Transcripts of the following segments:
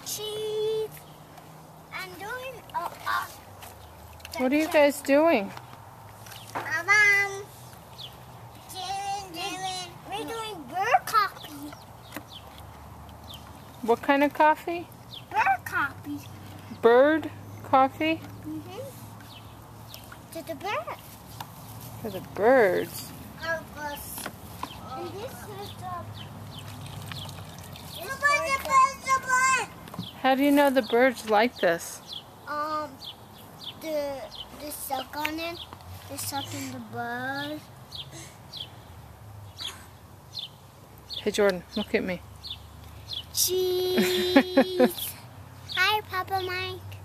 cheese. I'm doing What are you guys doing? We're doing bird coffee. What kind of coffee? Bird coffee. Bird coffee? To the bird. For the birds. And this is How do you know the birds like this? the suck on it. They suck in the bird. Hey Jordan, look at me. Cheese. Hi, Papa Mike.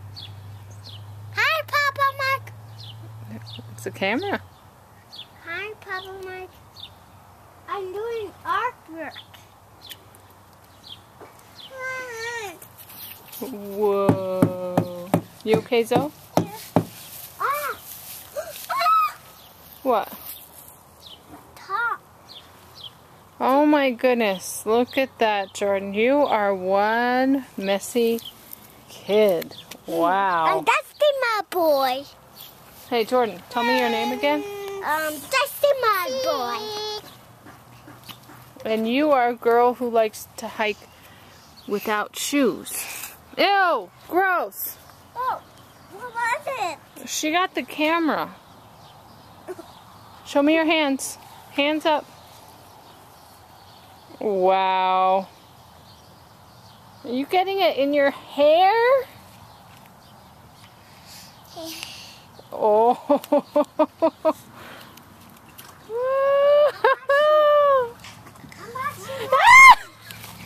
Hi, Papa Mike. It's a camera. Hi, Papa Mike. I'm doing artwork. Whoa. You okay, Zoe? Ah! What? Top. Oh my goodness. Look at that, Jordan. You are one messy kid. Wow. I'm Dusty Mud Boy. Hey Jordan, tell me your name again. Dusty Mud Boy. And you are a girl who likes to hike without shoes. Ew! Gross! Oh, what was it? She got the camera. Show me your hands. Hands up. Wow. Are you getting it in your hair? Oh.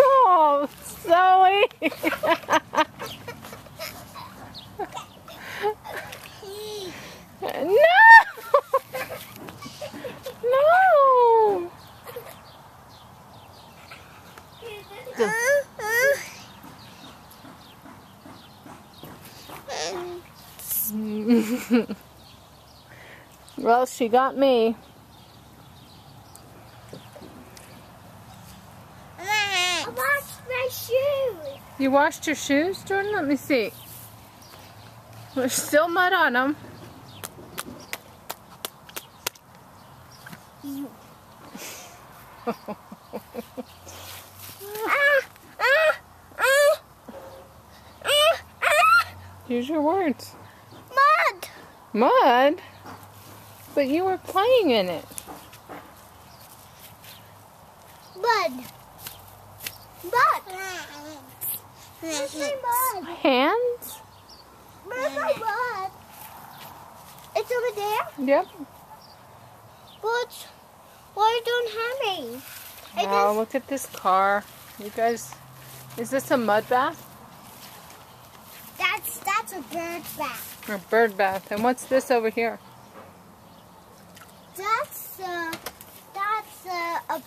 Oh, Zoe. No. No. Well, she got me. I washed my shoes. You washed your shoes, Jordan? Let me see. There's still mud on them. Use your words. Mud. Mud? But you were playing in it. Mud. Mud. Where's my mud? Hands? Where's my mud? It's over there? Yep. But why don't have me? Wow, look at this car. You guys, is this a mud bath? That's a bird bath. Or bird bath. And what's this over here? That's a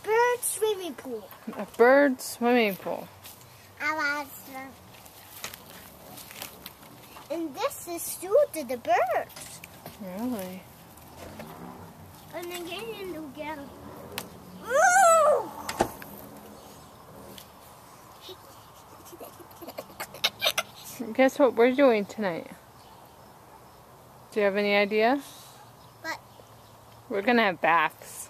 bird swimming pool. A bird swimming pool. And this is food to the birds. Really? And again together. Guess what we're doing tonight? Do you have any idea? What? We're gonna have baths.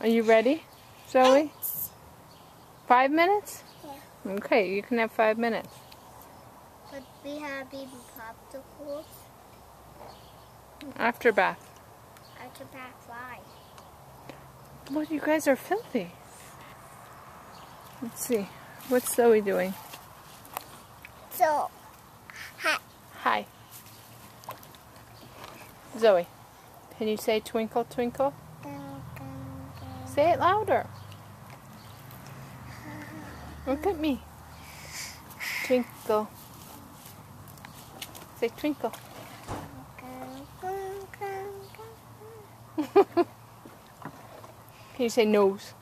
Are you ready, Zoe? 5 minutes? Yeah. Okay, you can have 5 minutes. But we have baby popsicles. After bath. After bath, why? Well, you guys are filthy. Let's see. What's Zoe doing? So, hi. Hi. Zoe, can you say twinkle, twinkle? Say it louder. Look at me. Twinkle. Say twinkle. Can you say nose?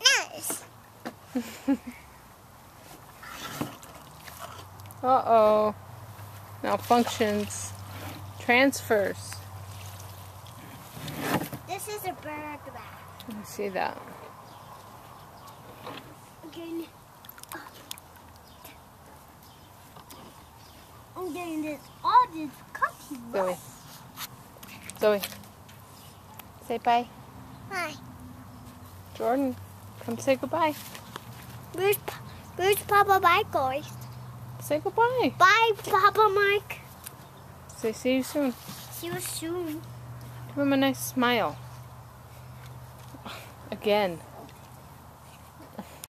Nice. Uh-oh. Malfunctions. Transfers. This is a bird bath. Let me see that. Again. I'm getting this all this cookie. Zoe. Zoe. Say bye. Hi. Jordan, come say goodbye. Where's Papa Mike going? Say goodbye. Bye, Papa Mike. Say see you soon. See you soon. Give him a nice smile. Again.